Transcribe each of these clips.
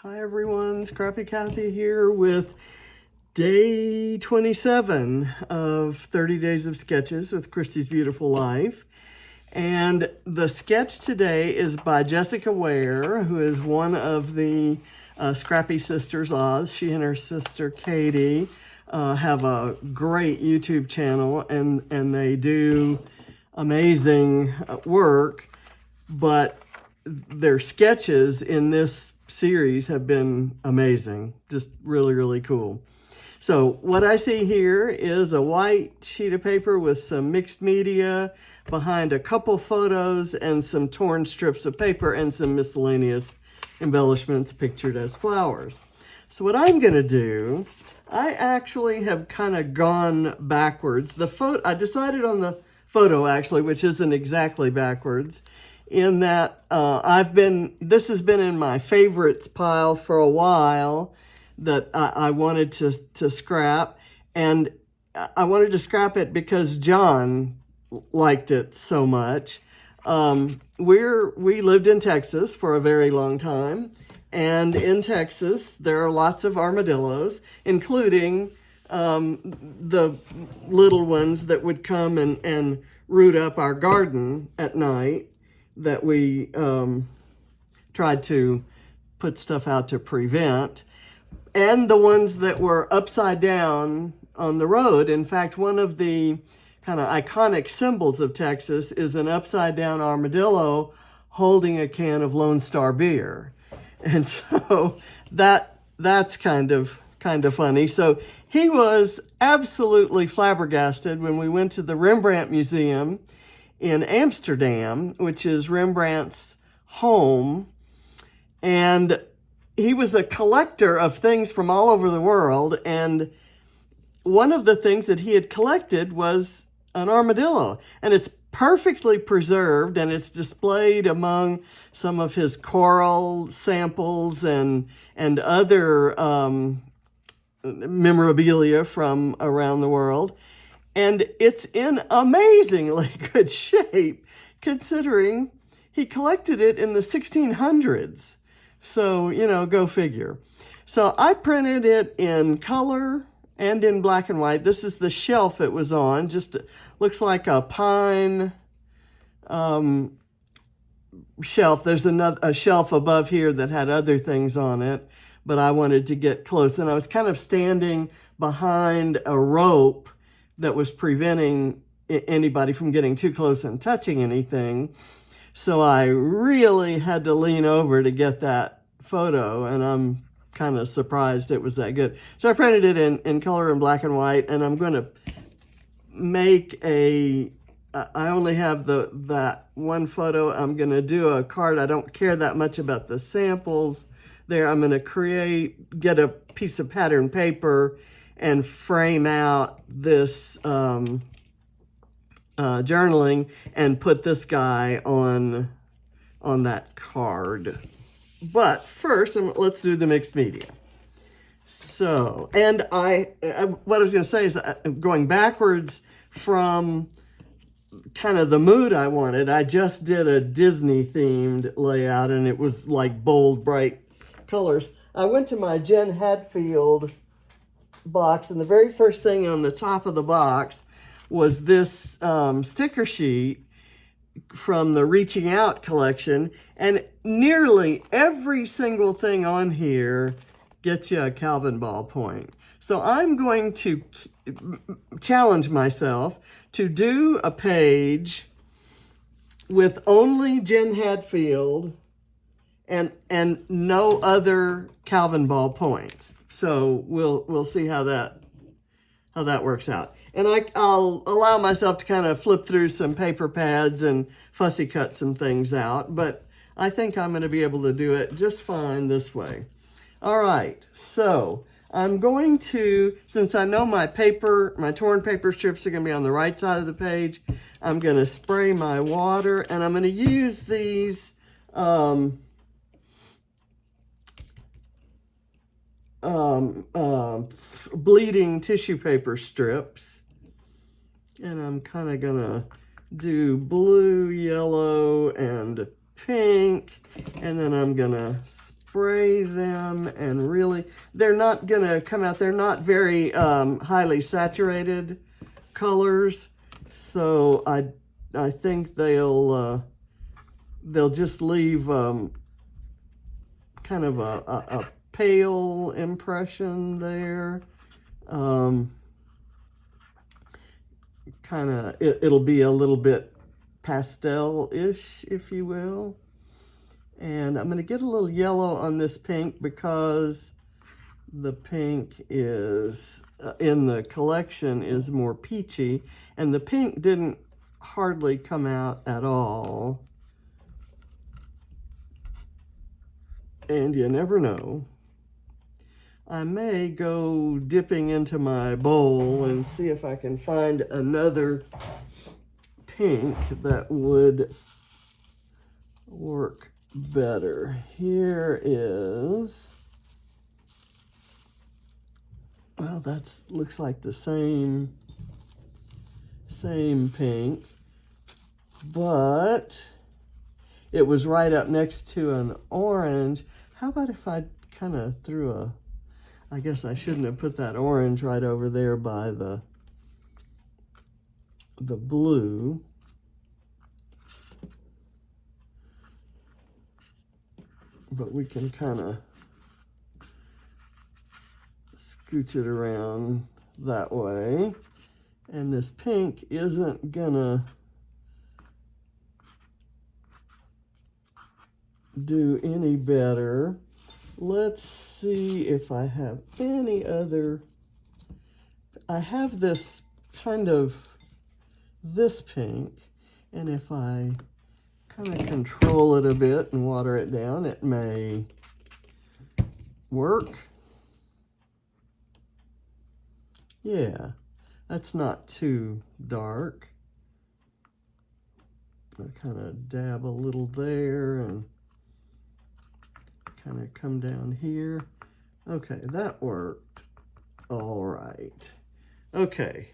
Hi everyone, Scrappy Kathy here with day 27 of 30 Days of Sketches with Christy's Beautiful Life. And the sketch today is by Jessica Ware, who is one of the Scrappy Sisters Oz. She and her sister Katie have a great YouTube channel, and they do amazing work, but their sketches in this series have been amazing. Just really, really cool. So what I see here is a white sheet of paper with some mixed media behind a couple photos and some torn strips of paper and some miscellaneous embellishments pictured as flowers. So what I'm going to do, I actually have kind of gone backwards. I decided on the photo actually, which isn't exactly backwards, in that this has been in my favorites pile for a while that I wanted to scrap, and I wanted to scrap it because John liked it so much. We lived in Texas for a very long time, and in Texas there are lots of armadillos, including the little ones that would come and root up our garden at night, that we tried to put stuff out to prevent, and the ones that were upside down on the road. In fact, one of the kind of iconic symbols of Texas is an upside down armadillo holding a can of Lone Star beer. And so that's kind of funny. So he was absolutely flabbergasted when we went to the Rembrandt Museum in Amsterdam, which is Rembrandt's home. And he was a collector of things from all over the world. And one of the things that he had collected was an armadillo. And it's perfectly preserved, and it's displayed among some of his coral samples and other memorabilia from around the world. And it's in amazingly good shape, considering he collected it in the 1600s. So, go figure. So I printed it in color and in black and white. This is the shelf it was on. Just looks like a pine shelf. There's a shelf above here that had other things on it, but I wanted to get close. And I was kind of standing behind a rope that was preventing anybody from getting too close and touching anything. So I really had to lean over to get that photo, and I'm kind of surprised it was that good. So I printed it in color and black and white, and I'm going to make I only have that one photo. I'm going to do a card. I don't care that much about the samples there. I'm going to get a piece of pattern paper and frame out this journaling and put this guy on that card. But first, let's do the mixed media. So, and what I was going to say is, going backwards from kind of the mood I wanted, I just did a Disney-themed layout, and it was like bold, bright colors. I went to my Jen Hadfield box, and the very first thing on the top of the box was this sticker sheet from the Reaching Out collection, and nearly every single thing on here gets you a Calvinball point. So I'm going to challenge myself to do a page with only Jen Hadfield and no other Calvinball points. So we'll see how that works out. And I'll allow myself to kind of flip through some paper pads and fussy cut some things out, but I think I'm going to be able to do it just fine this way. All right, so I'm going to, since I know my torn paper strips are going to be on the right side of the page, I'm going to spray my water, and I'm going to use these bleeding tissue paper strips, and I'm kind of gonna do blue, yellow, and pink, and then I'm gonna spray spray them and really, they're not gonna come out, they're not very highly saturated colors. So I think they'll just leave kind of a pale impression there. It'll be a little bit pastel-ish, if you will. And I'm going to get a little yellow on this pink because the pink is in the collection is more peachy, and the pink didn't hardly come out at all. And you never know. I may go dipping into my bowl and see if I can find another pink that would work better. Here is, well, that's looks like the same pink, but it was right up next to an orange. How about if I kind of threw I guess I shouldn't have put that orange right over there by the blue. But we can kind of scooch it around that way. And this pink isn't gonna do any better. Let's see if I have any other. I have this kind of, this pink, and if I kind of control it a bit and water it down, it may work. Yeah, that's not too dark. I kind of dab a little there and kind of come down here. Okay, that worked. All right. Okay,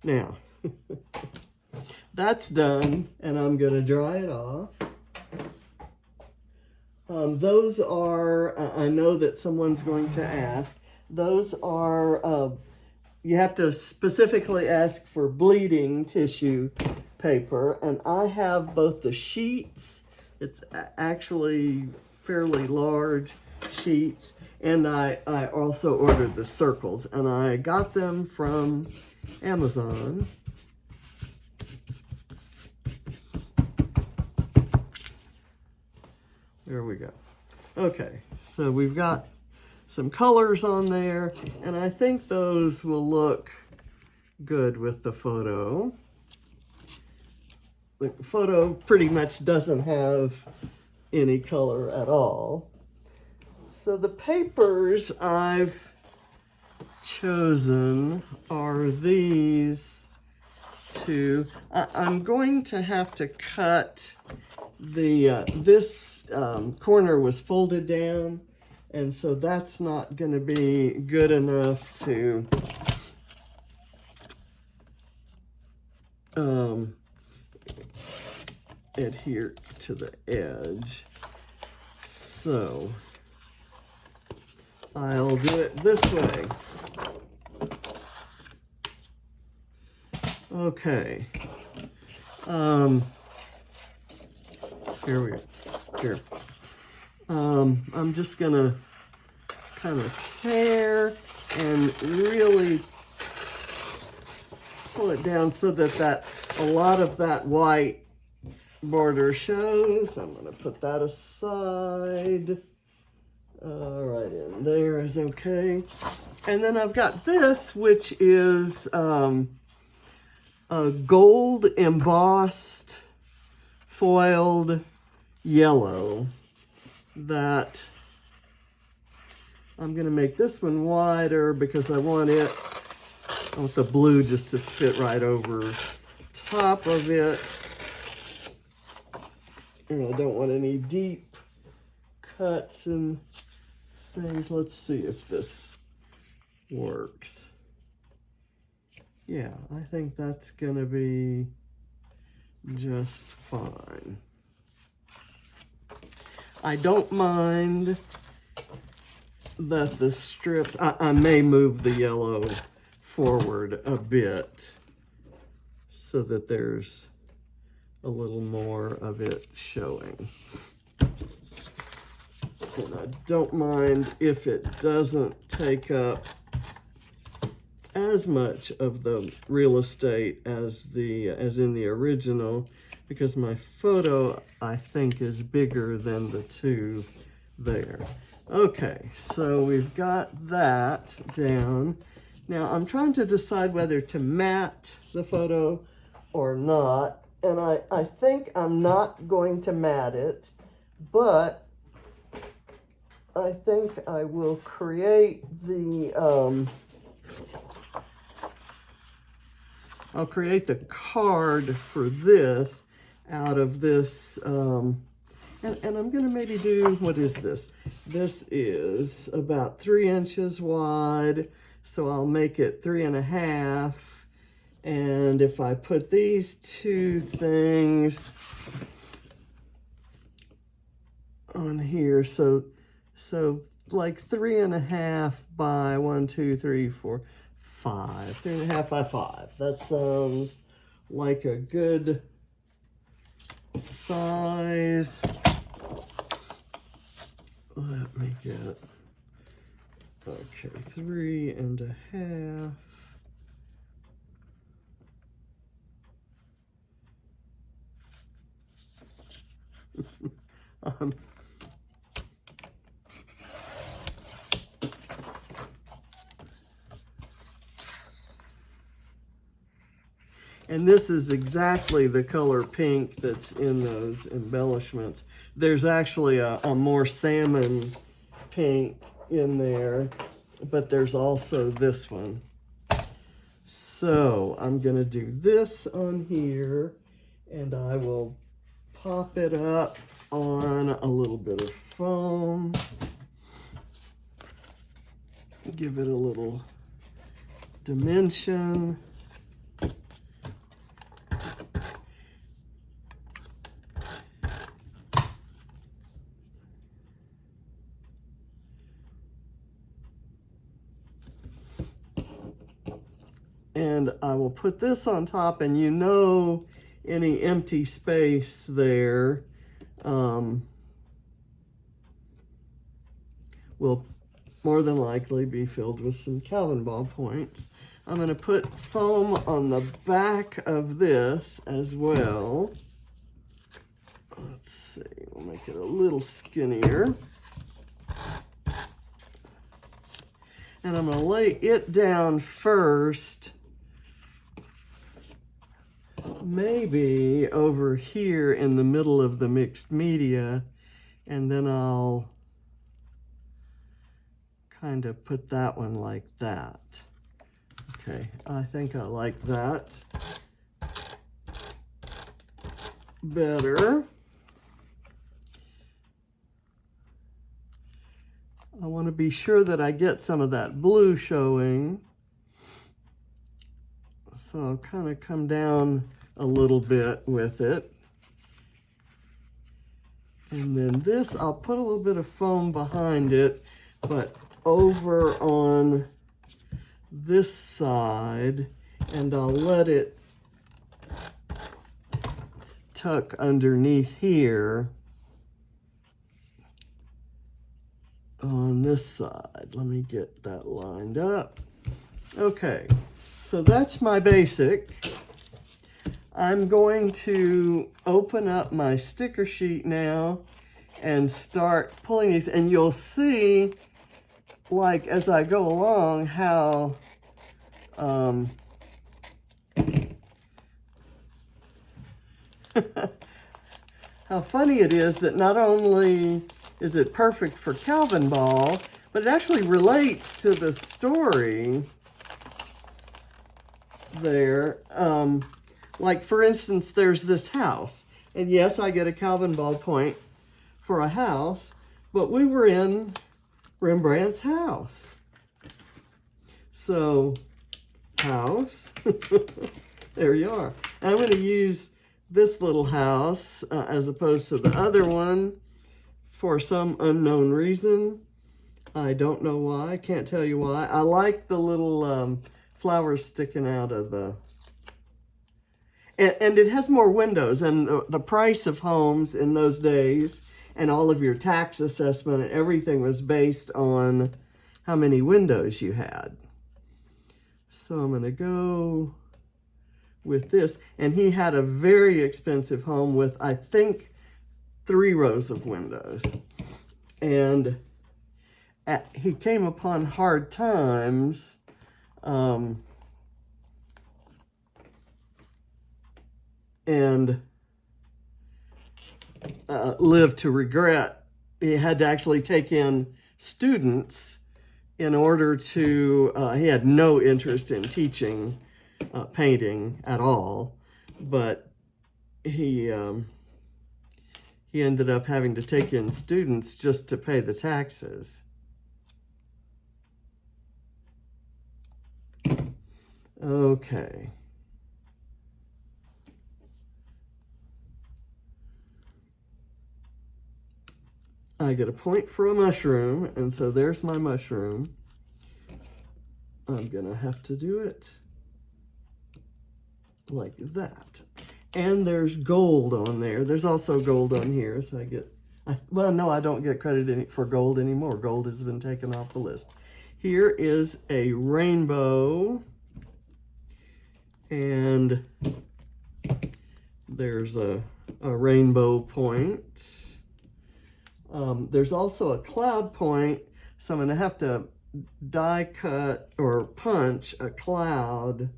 now that's done, and I'm going to dry it off. Those are, I know that someone's going to ask, those are, you have to specifically ask for bleeding tissue paper, and I have both the sheets, it's actually fairly large sheets, and I also ordered the circles, and I got them from Amazon. There we go. Okay, so we've got some colors on there, and I think those will look good with the photo. The photo pretty much doesn't have any color at all. So the papers I've chosen are these two. I'm going to have to cut the, this corner was folded down, and so that's not going to be good enough to adhere to the edge. So I'll do it this way. Okay. Here we go. Here. I'm just gonna kind of tear and really pull it down so that a lot of that white border shows. I'm gonna put that aside. Right in there is okay. And then I've got this, which is a gold embossed foiled yellow that I'm going to make this one wider because I want the blue just to fit right over top of it. And I don't want any deep cuts and things. Let's see if this works. Yeah, I think that's going to be just fine. I don't mind that the strips, I may move the yellow forward a bit so that there's a little more of it showing. And I don't mind if it doesn't take up as much of the real estate as in the original, because my photo, I think, is bigger than the two there. Okay, so we've got that down. Now I'm trying to decide whether to matte the photo or not. And I think I'm not going to matte it, but I think I will create the, I'll create the card for this out of this, and I'm going to maybe do, what is this? This is about 3 inches wide, so I'll make it 3.5. And if I put these two things on here, so like 3.5 by 1, 2, 3, 4, 5. 3.5 by 5. That sounds like a good size. Let me get, okay, 3.5. And this is exactly the color pink that's in those embellishments. There's actually a more salmon pink in there, but there's also this one. So I'm gonna do this on here, and I will pop it up on a little bit of foam. Give it a little dimension. And I will put this on top, and you know, any empty space there will more than likely be filled with some Calvinball points. I'm going to put foam on the back of this as well. Let's see, we'll make it a little skinnier. And I'm going to lay it down first, maybe over here in the middle of the mixed media, and then I'll kind of put that one like that. Okay, I think I like that better. I want to be sure that I get some of that blue showing. So I'll kind of come down a little bit with it. And then this, I'll put a little bit of foam behind it, but over on this side, and I'll let it tuck underneath here on this side. Let me get that lined up. Okay, so that's my basic. I'm going to open up my sticker sheet now and start pulling these, and you'll see, like, as I go along, how how funny it is that not only is it perfect for Calvinball, but it actually relates to the story there. Like, for instance, there's this house. And yes, I get a Calvinball point for a house, but we were in Rembrandt's house. So, house, there you are. And I'm going to use this little house as opposed to the other one for some unknown reason. I don't know why. I can't tell you why. I like the little flowers sticking out of the... And it has more windows, and the price of homes in those days and all of your tax assessment and everything was based on how many windows you had. So I'm going to go with this. And he had a very expensive home with, I think, 3 rows of windows. And he came upon hard times. And lived to regret. He had to actually take in students in order to, he had no interest in teaching painting at all, but he ended up having to take in students just to pay the taxes. Okay. I get a point for a mushroom, and so there's my mushroom. I'm gonna have to do it like that. And there's gold on there. There's also gold on here, so I get, well, no, I don't get credit for gold anymore. Gold has been taken off the list. Here is a rainbow, and there's a rainbow point. There's also a cloud point, so I'm going to have to die cut or punch a cloud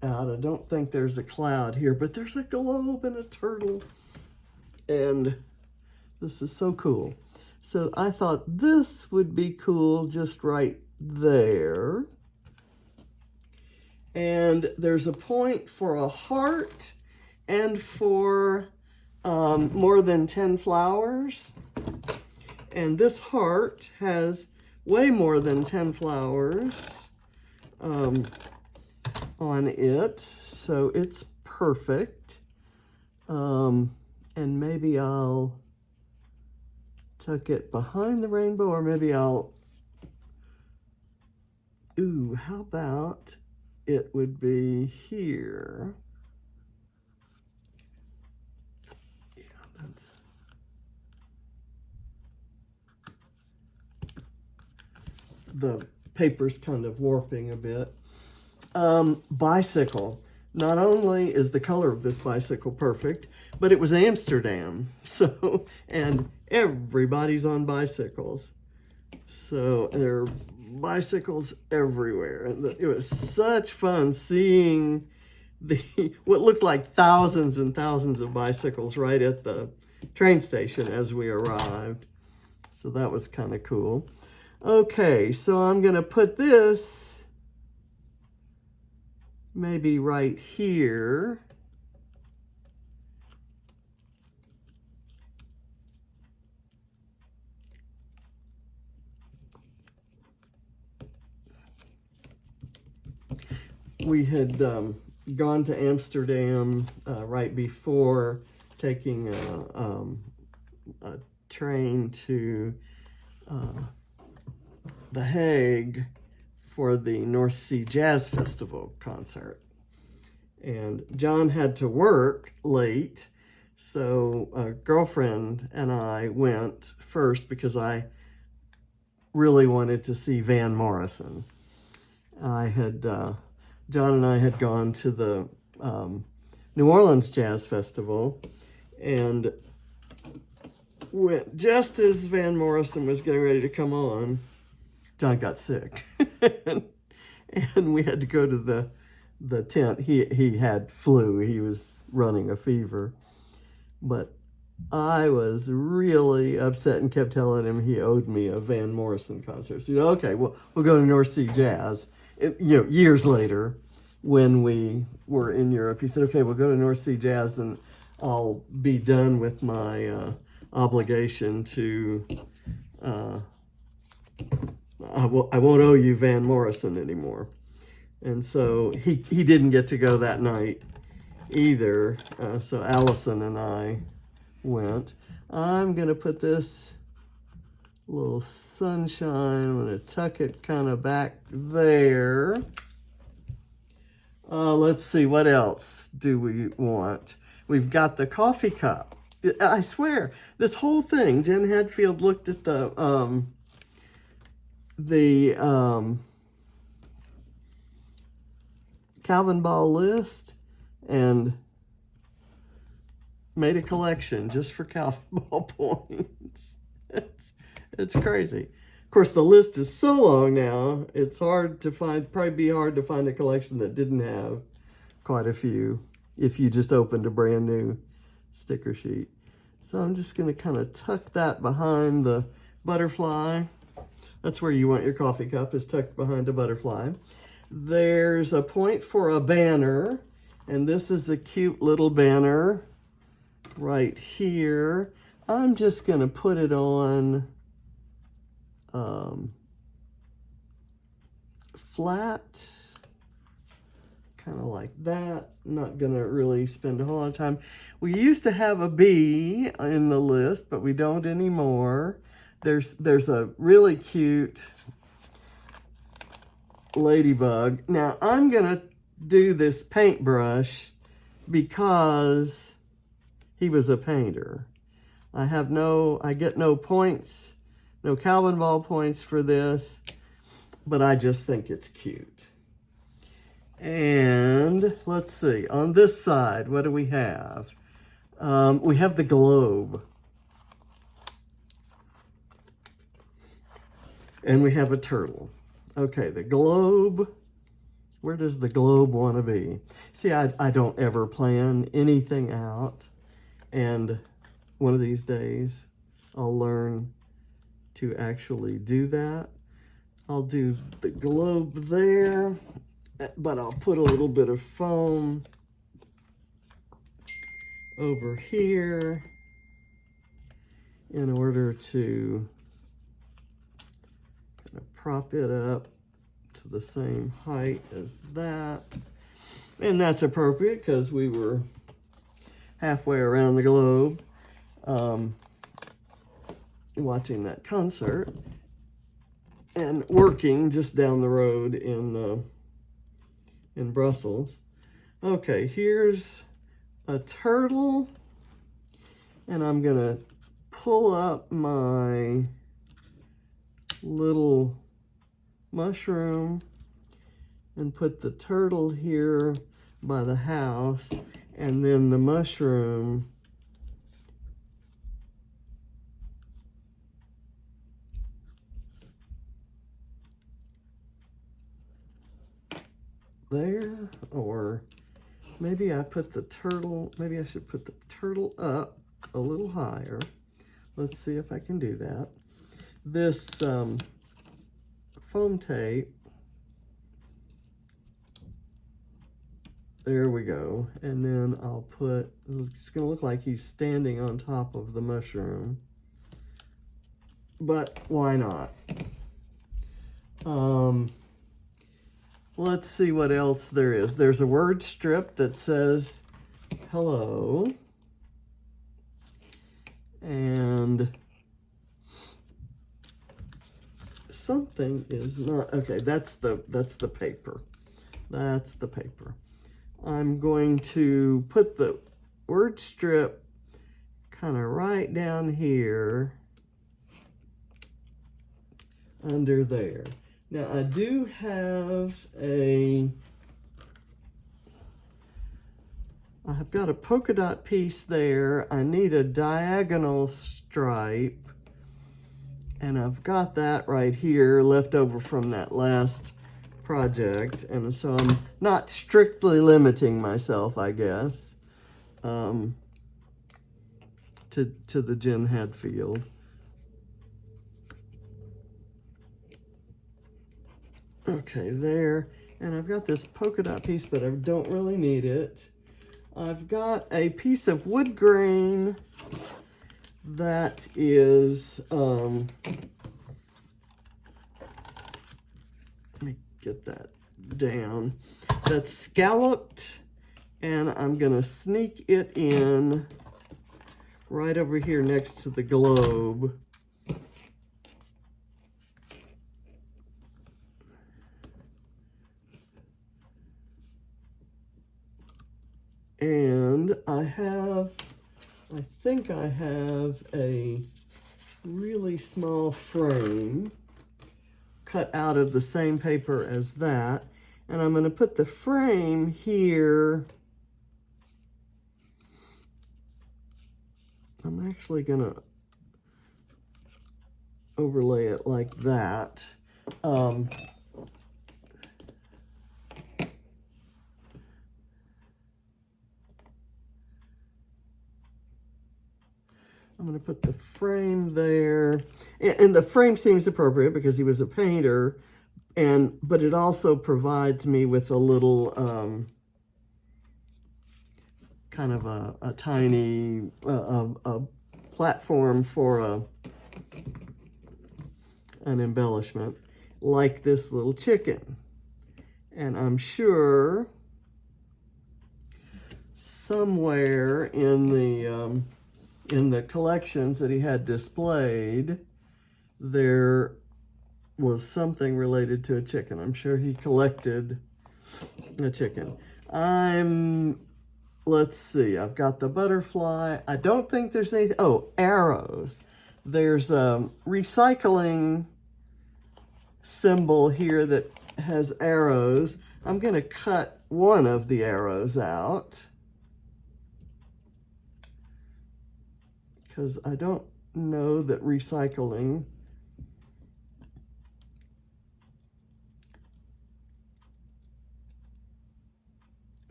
out. I don't think there's a cloud here, but there's a globe and a turtle, and this is so cool. So I thought this would be cool just right there. And there's a point for a heart and for more than 10 flowers. And this heart has way more than 10 flowers on it, so it's perfect. And maybe I'll tuck it behind the rainbow, or maybe I'll, how about it would be here? The paper's kind of warping a bit. Bicycle. Not only is the color of this bicycle perfect, but it was Amsterdam. So, and everybody's on bicycles. So there are bicycles everywhere. And it was such fun seeing what looked like thousands and thousands of bicycles right at the train station as we arrived. So that was kind of cool. Okay, so I'm going to put this maybe right here. We had gone to Amsterdam right before taking a train to The Hague for the North Sea Jazz Festival concert. And John had to work late, so a girlfriend and I went first because I really wanted to see Van Morrison. John and I had gone to the New Orleans Jazz Festival, and went just as Van Morrison was getting ready to come on. John got sick, and we had to go to the tent. He had flu. He was running a fever, but I was really upset and kept telling him he owed me a Van Morrison concert. So, okay, we'll go to North Sea Jazz. Years later, when we were in Europe, he said, okay, we'll go to North Sea Jazz and I'll be done with my obligation to, I won't owe you Van Morrison anymore. And so he didn't get to go that night either. So Allison and I went. I'm going to put this A little sunshine. I'm going to tuck it kind of back there. Let's see, what else do we want? We've got the coffee cup. I swear, this whole thing, Jen Hadfield looked at the Calvinball list and made a collection just for Calvinball points. It's crazy. Of course, the list is so long now, it's hard to find, probably be hard to find a collection that didn't have quite a few if you just opened a brand new sticker sheet. So I'm just going to kind of tuck that behind the butterfly. That's where you want your coffee cup, is tucked behind a butterfly. There's a point for a banner, and this is a cute little banner right here. I'm just going to put it on flat, kind of like that. I'm not going to really spend a whole lot of time. We used to have a bee in the list, but we don't anymore. There's a really cute ladybug. Now, I'm going to do this paintbrush because he was a painter. I get no points, no Calvinball points for this, but I just think it's cute. And let's see, on this side, what do we have? We have the globe. And we have a turtle. Okay, the globe. Where does the globe want to be? See, I don't ever plan anything out. And one of these days, I'll learn to actually do that. I'll do the globe there, but I'll put a little bit of foam over here in order to kind of prop it up to the same height as that. And that's appropriate because we were halfway around the globe watching that concert and working just down the road in Brussels. Okay, here's a turtle, and I'm gonna pull up my little mushroom and put the turtle here by the house, and then the mushroom there, or maybe I put the turtle, maybe I should put the turtle up a little higher. Let's see if I can do that. This foam tape, there we go. And then I'll put, it's gonna look like he's standing on top of the mushroom, but why not? Let's see what else there is. There's a word strip that says hello. And something is not, okay, that's the paper. That's the paper. I'm going to put the word strip kind of right down here under there. Now, I do have I've got a polka dot piece there. I need a diagonal stripe, and I've got that right here left over from that last project. And so I'm not strictly limiting myself, I guess, to the Jen Hadfield. Okay, there. And I've got this polka dot piece, but I don't really need it. I've got a piece of wood grain that is, let me get that down. That's scalloped, and I'm gonna sneak it in right over here next to the globe. And I think I have a really small frame cut out of the same paper as that. And I'm going to put the frame here. I'm actually going to overlay it like that. I'm going to put the frame there. And the frame seems appropriate because he was a painter, but it also provides me with a little kind of a tiny a platform for an embellishment, like this little chicken. And I'm sure somewhere in the collections that he had displayed, there was something related to a chicken. I'm sure he collected a chicken. Let's see, I've got the butterfly. I don't think there's anything, oh, arrows. There's a recycling symbol here that has arrows. I'm gonna cut one of the arrows out, because I don't know that recycling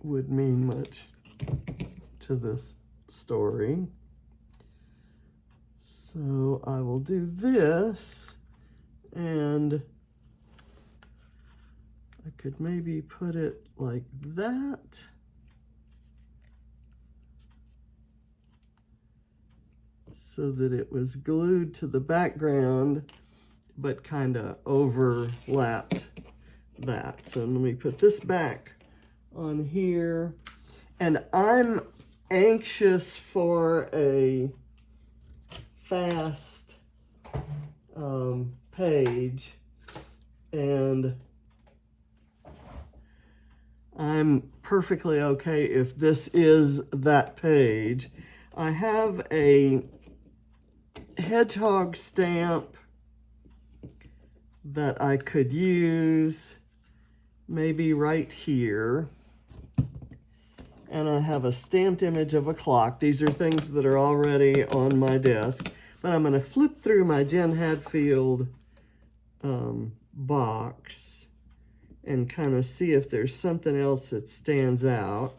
would mean much to this story. So I will do this, and I could maybe put it like that. So that it was glued to the background, but kind of overlapped that. So let me put this back on here. And I'm anxious for a fast page, and I'm perfectly okay if this is that page. I have a hedgehog stamp that I could use maybe right here. And I have a stamped image of a clock. These are things that are already on my desk. But I'm going to flip through my Jen Hadfield box and kind of see if there's something else that stands out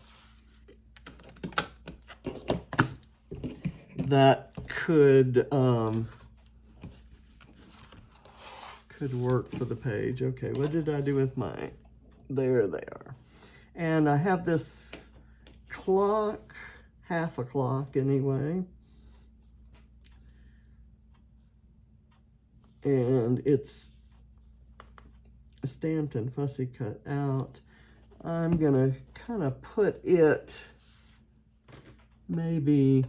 that could work for the page. Okay, what did I do with mine? There they are. And I have this clock, half a clock anyway. And it's stamped and fussy cut out. I'm gonna kind of put it maybe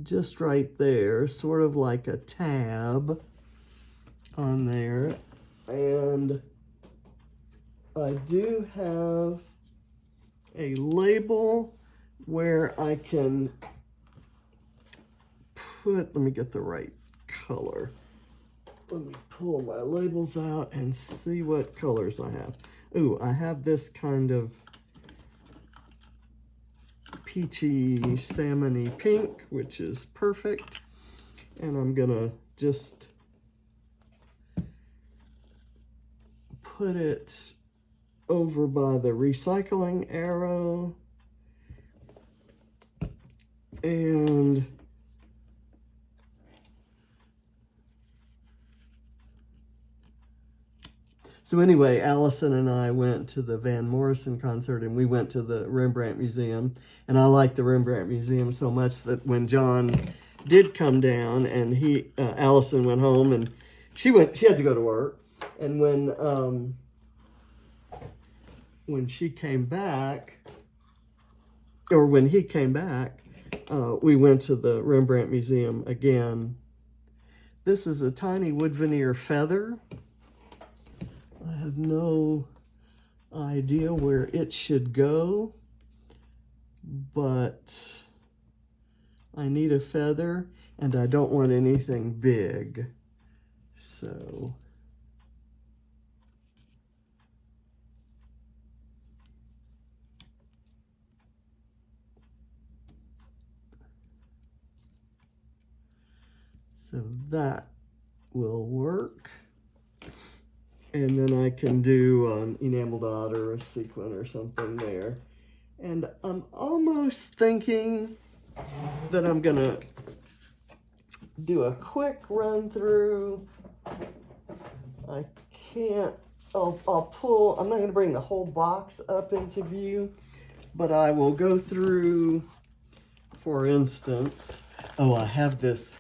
just right there, sort of like a tab on there. And I do have a label where I can put, let me get the right color. Let me pull my labels out and see what colors I have. Ooh, I have this kind of peachy salmony pink, which is perfect. And I'm gonna just put it over by the recycling arrow. And so anyway, Allison and I went to the Van Morrison concert, and we went to the Rembrandt Museum. And I like the Rembrandt Museum so much that when John did come down, and Allison went home, and she had to go to work. And when she came back, or when he came back, we went to the Rembrandt Museum again. This is a tiny wood veneer feather. I have no idea where it should go. but I need a feather and I don't want anything big. So that will work. And then I can do an enamel dot or a sequin or something there. And I'm almost thinking that I'm gonna do a quick run through. I can't, I'll pull, I'm not gonna bring the whole box up into view, but I will go through, for instance, I have this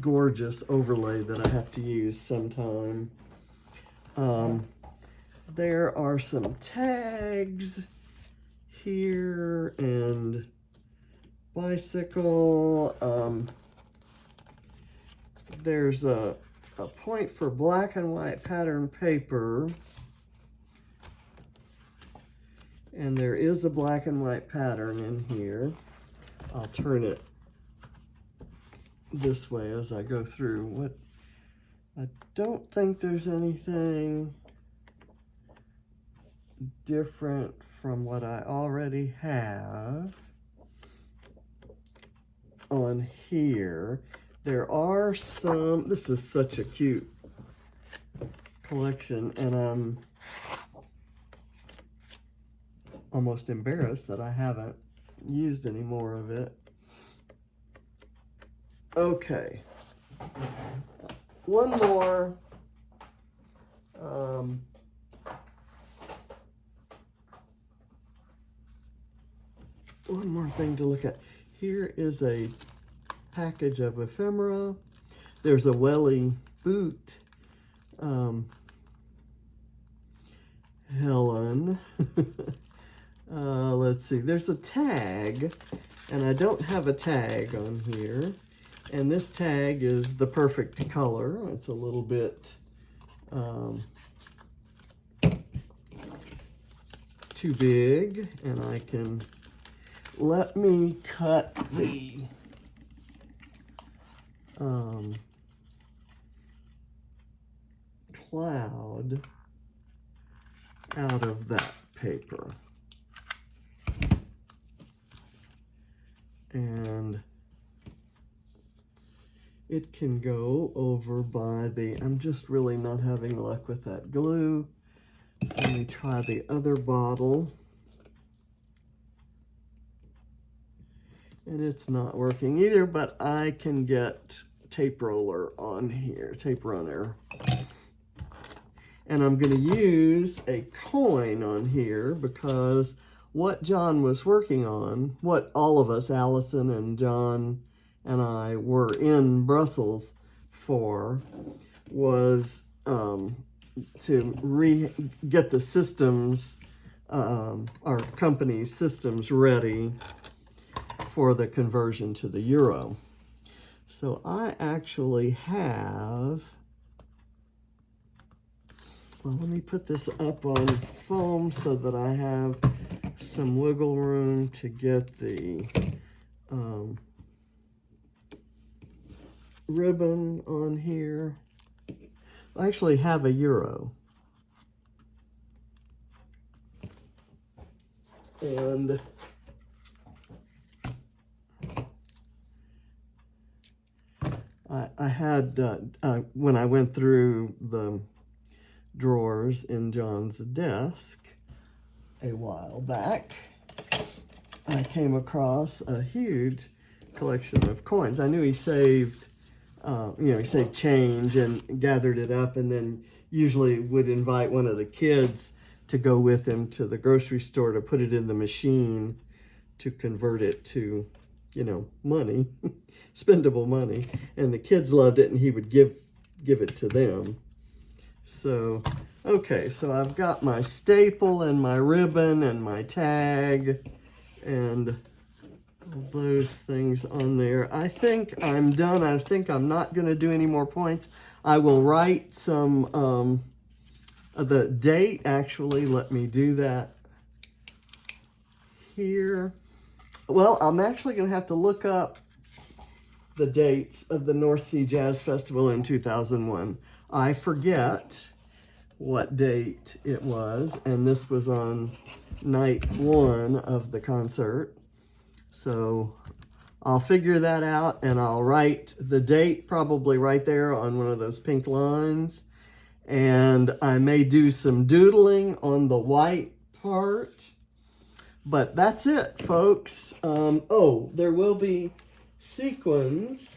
gorgeous overlay that I have to use sometime. There are some tags here and bicycle. There's a point for black and white pattern paper. And there is a black and white pattern in here. I'll turn it this way as I go through. I don't think there's anything different from what I already have on here. There are some, this is such a cute collection, and I'm almost embarrassed that I haven't used any more of it. Okay. One more. One more thing to look at. Here is a package of ephemera. There's a welly boot. Helen. Let's see. There's a tag, and I don't have a tag on here. And this tag is the perfect color. It's a little bit too big, and I can, let me cut the cloud out of that paper. And it can go over by the, I'm just really not having luck with that glue. So let me try the other bottle. And it's not working either, but I can get tape roller on here, tape runner. And I'm gonna use a coin on here because what John was working on, what all of us, Allison and John and I, were in Brussels for, was to get the systems, our company's systems ready for the conversion to the euro. So I actually have, well, let me put this up on foam so that I have some wiggle room to get the ribbon on here. I actually have a euro. And I had, when I went through the drawers in John's desk a while back, I came across a huge collection of coins. I knew he saved, he saved change and gathered it up, and then usually would invite one of the kids to go with him to the grocery store to put it in the machine to convert it to, money, spendable money. And the kids loved it, and he would give it to them. So, okay, so I've got my staple and my ribbon and my tag and all those things on there. I think I'm done. I think I'm not going to do any more points. I will write some, the date, actually, let me do that here. Well, I'm actually going to have to look up the dates of the North Sea Jazz Festival in 2001. I forget what date it was, and this was on night 1 of the concert. So I'll figure that out, and I'll write the date probably right there on one of those pink lines. And I may do some doodling on the white part. But that's it, folks. Oh, there will be sequins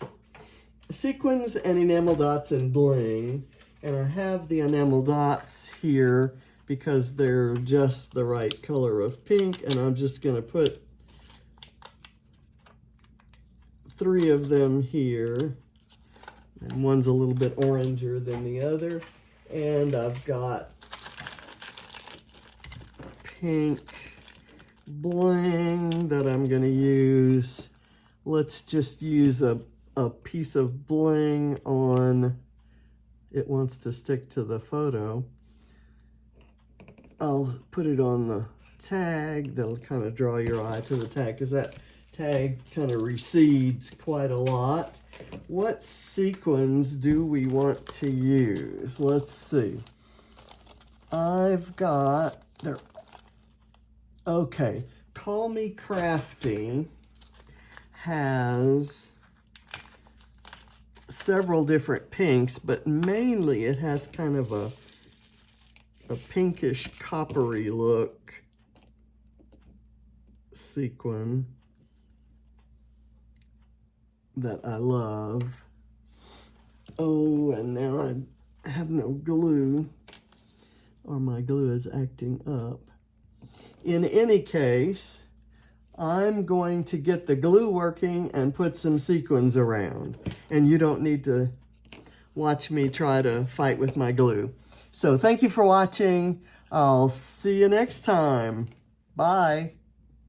and enamel dots and bling. And I have the enamel dots here because they're just the right color of pink. And I'm just going to put 3 of them here. And one's a little bit oranger than the other. And I've got pink bling that I'm going to use. Let's just use a piece of bling on, it wants to stick to the photo. I'll put it on the tag. That'll kind of draw your eye to the tag because that tag kind of recedes quite a lot. What sequins do we want to use? Let's see. I've got there. Okay, Call Me Crafty has several different pinks, but mainly it has kind of a pinkish coppery look sequin that I love. Oh, and now I have no glue, or my glue is acting up. In any case, I'm going to get the glue working and put some sequins around. And you don't need to watch me try to fight with my glue. So thank you for watching. I'll see you next time. Bye.